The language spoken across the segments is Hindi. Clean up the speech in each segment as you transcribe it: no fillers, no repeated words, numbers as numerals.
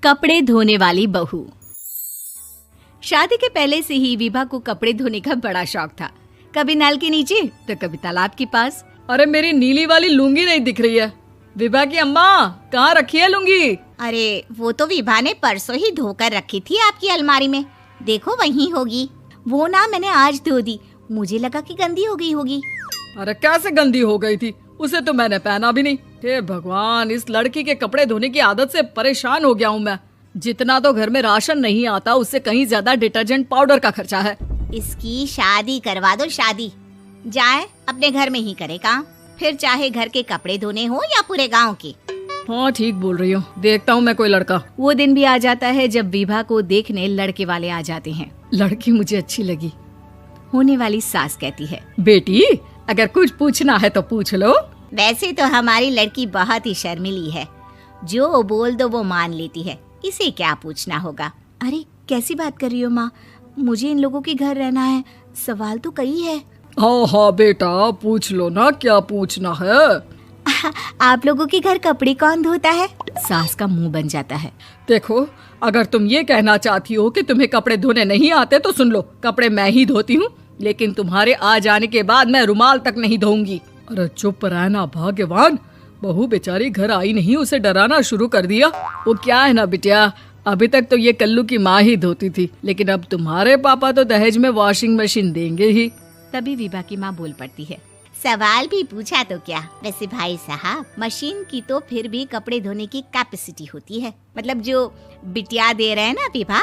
कपड़े धोने वाली बहू। शादी के पहले से ही विभा को कपड़े धोने का बड़ा शौक था। कभी नल के नीचे तो कभी तालाब के पास। अरे मेरी नीली वाली लुंगी नहीं दिख रही है। विभा की अम्मा, कहाँ रखी है लुंगी? अरे वो तो विभा ने परसों ही धोकर रखी थी आपकी अलमारी में, देखो वहीं होगी। वो ना मैंने आज धो दी, मुझे लगा कि गंदी हो गई होगी। अरे कैसे गंदी हो गई थी? उसे तो मैंने पहना भी नहीं। हे भगवान, इस लड़की के कपड़े धोने की आदत से परेशान हो गया हूँ मैं। जितना तो घर में राशन नहीं आता, उससे कहीं ज्यादा डिटर्जेंट पाउडर का खर्चा है। इसकी शादी करवा दो, शादी जाए अपने घर में ही करे काम, फिर चाहे घर के कपड़े धोने हो या पूरे गांव के। हाँ ठीक बोल रही हूँ, देखता हूँ मैं कोई लड़का। वो दिन भी आ जाता है जब विभा को देखने लड़के वाले आ जाते हैं। लड़की मुझे अच्छी लगी। होने वाली सास कहती है, बेटी अगर कुछ पूछना है तो पूछ लो। वैसे तो हमारी लड़की बहुत ही शर्मीली है, जो बोल दो वो मान लेती है, इसे क्या पूछना होगा। अरे कैसी बात कर रही हो माँ, मुझे इन लोगों के घर रहना है, सवाल तो कई है। हाँ हाँ बेटा, पूछ लो ना, क्या पूछना है। आप लोगों के घर कपड़े कौन धोता है? सास का मुंह बन जाता है। देखो, अगर तुम ये कहना चाहती हो कि तुम्हें कपड़े धोने नहीं आते तो सुन लो, कपड़े मैं ही धोती हूँ, लेकिन तुम्हारे आ जाने के बाद मैं रुमाल तक नहीं धोऊंगी। अरे चुप रहना भाग्यवान, बहू बेचारी घर आई नहीं, उसे डराना शुरू कर दिया। वो क्या है ना बिटिया, अभी तक तो ये कल्लू की माँ ही धोती थी, लेकिन अब तुम्हारे पापा तो दहेज में वॉशिंग मशीन देंगे ही। तभी विभा की माँ बोल पड़ती है, सवाल भी पूछा तो क्या। वैसे भाई साहब, मशीन की तो फिर भी कपड़े धोने की कैपेसिटी होती है। मतलब जो बिटिया दे रहे हैं ना विभा,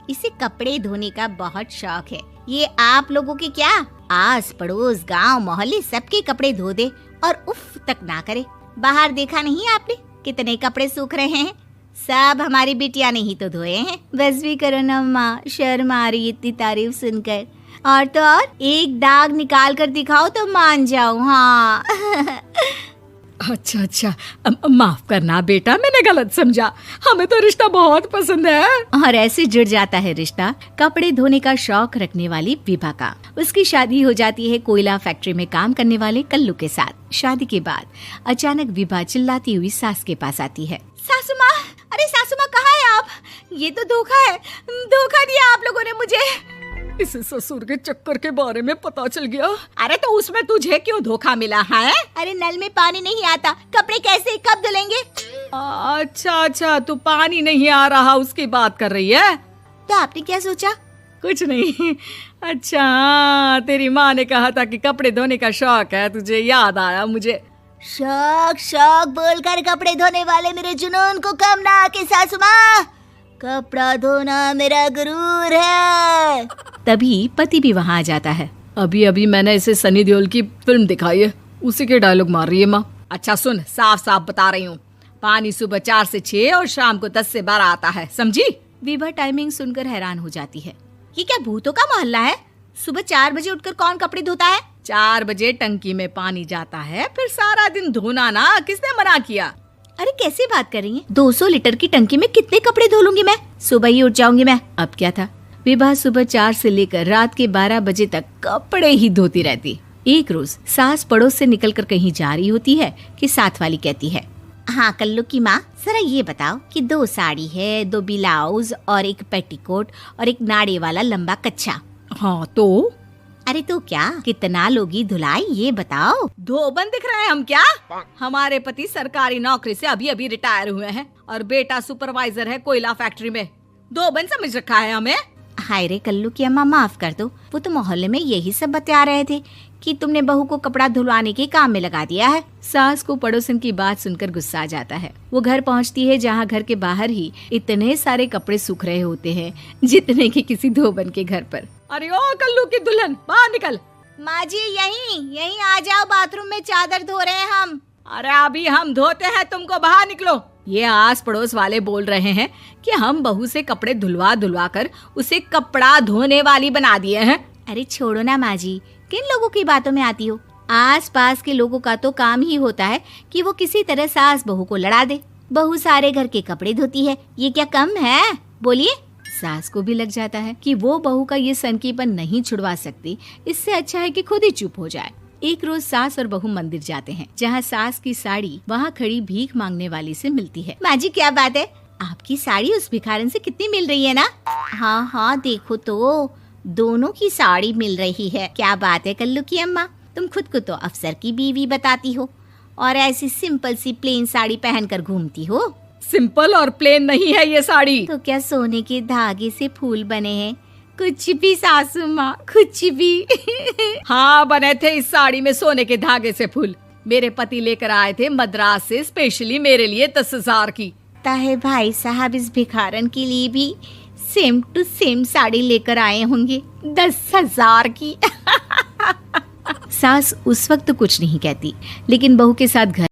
इसे कपड़े धोने का बहुत शौक है। ये आप लोगों के क्या, आस पड़ोस गांव मोहल्ले सबके कपड़े धो दे और उफ तक ना करे। बाहर देखा नहीं आपने कितने कपड़े सूख रहे हैं? सब हमारी बिटिया ने ही तो धोए हैं। बस भी करो ना माँ, शर्म आ रही इतनी तारीफ सुनकर। और तो और एक दाग निकाल कर दिखाओ तो मान जाऊं। हाँ अच्छा, माफ करना बेटा, मैंने गलत समझा। हमें तो रिश्ता बहुत पसंद है। और ऐसे जुड़ जाता है रिश्ता कपड़े धोने का शौक रखने वाली विभा का। उसकी शादी हो जाती है कोयला फैक्ट्री में काम करने वाले कल्लू के साथ। शादी के बाद अचानक विभा चिल्लाती हुई सास के पास आती है। सासू माँ, अरे सासू माँ कहाँ है आप? ये तो धोखा है, धोखा दिया आप लोगों ने मुझे। इसे ससुर के चक्कर के बारे में पता चल गया। अरे तो उसमें तुझे क्यों धोखा मिला है? अरे नल में पानी नहीं आता, कपड़े कैसे कब धुलेंगे? अच्छा, तू पानी नहीं आ रहा उसकी बात कर रही है। तो आपने क्या सोचा? कुछ नहीं। अच्छा, तेरी माँ ने कहा था कि कपड़े धोने का शौक है तुझे, याद आया मुझे। शौक बोलकर कपड़े धोने वाले मेरे जुनून को कम ना आके सासू माँ, कपड़ा धोना मेरा गुरूर है। तभी पति भी वहाँ आ जाता है। अभी मैंने इसे सनी देओल की फिल्म दिखाई है, उसी के डायलॉग मार रही है माँ। अच्छा सुन, साफ साफ बता रही हूँ, पानी सुबह 4 से 6 और शाम को 10 से 12 आता है, समझी? विभा टाइमिंग सुनकर हैरान हो जाती है। ये क्या भूतों का मोहल्ला है? सुबह 4 बजे उठकर कौन कपड़े धोता है? 4 बजे टंकी में पानी जाता है, फिर सारा दिन धोना ना, किसने मना किया? अरे कैसी बात कर रही हैं? 200 लीटर की टंकी में कितने कपड़े धो लूंगी मैं? सुबह ही उठ जाऊंगी मैं। अब क्या था, विभा सुबह 4 से लेकर रात के 12 बजे तक कपड़े ही धोती रहती। एक रोज सास पड़ोस से निकलकर कहीं जा रही होती है कि साथ वाली कहती है, हाँ कल्लू की माँ, जरा ये बताओ कि 2 साड़ी है, 2 ब्लाउज और एक पेटीकोट और एक नाड़े वाला लंबा कच्छा। हाँ तो? अरे तो क्या, कितना लोगी धुलाई ये बताओ। धोबन दिख रहे हैं हम क्या? हमारे पति सरकारी नौकरी से अभी रिटायर हुए हैं और बेटा सुपरवाइजर है कोयला फैक्ट्री में। धोबन समझ रखा है हमें? हाय रे कल्लू की अम्मा, माफ कर दो, वो तो मोहल्ले में यही सब बता रहे थे कि तुमने बहू को कपड़ा धुलवाने के काम में लगा दिया है। सास को पड़ोसन की बात सुनकर गुस्सा आ जाता है। वो घर पहुंचती है जहां घर के बाहर ही इतने सारे कपड़े सूख रहे होते हैं जितने कि किसी धोबन के घर पर। अरे ओ कल्लू की दुल्हन, बाहर निकल। माँ जी यहीं आ जाओ, बाथरूम में चादर धो रहे हैं हम। अरे अभी हम धोते हैं, तुमको बाहर निकलो। ये आस पड़ोस वाले बोल रहे हैं कि हम बहू से कपड़े धुलवा कर उसे कपड़ा धोने वाली बना दिए हैं। अरे छोड़ो ना माँ जी, किन लोगों की बातों में आती हो? आस पास के लोगों का तो काम ही होता है कि वो किसी तरह सास बहू को लड़ा दे। बहू सारे घर के कपड़े धोती है, ये क्या कम है? बोलिए। सास को भी लग जाता है कि वो बहू का ये सनकीपन नहीं छुड़वा सकती, इससे अच्छा है कि खुद ही चुप हो जाए। एक रोज सास और बहू मंदिर जाते हैं, जहाँ सास की साड़ी वहाँ खड़ी भीख मांगने वाली से मिलती है। माँ जी क्या बात है, आपकी साड़ी उस भिखारन से कितनी मिल रही है ना? हाँ हाँ देखो तो, दोनों की साड़ी मिल रही है। क्या बात है कल्लू की अम्मा, तुम खुद को तो अफसर की बीवी बताती हो और ऐसी सिंपल सी प्लेन साड़ी पहनकर घूमती हो। सिंपल और प्लेन नहीं है ये साड़ी। तो क्या सोने के धागे से फूल बने हैं? कुछ भी सासू माँ, कुछ भी। हाँ बने थे इस साड़ी में सोने के धागे से फूल। मेरे पति लेकर आए थे मद्रास से स्पेशली मेरे लिए 10,000 की। ताहे भाई साहब इस भिखारन के लिए भी सेम टू सेम साड़ी लेकर आए होंगे 10,000 की। सास उस वक्त कुछ नहीं कहती, लेकिन बहू के साथ घर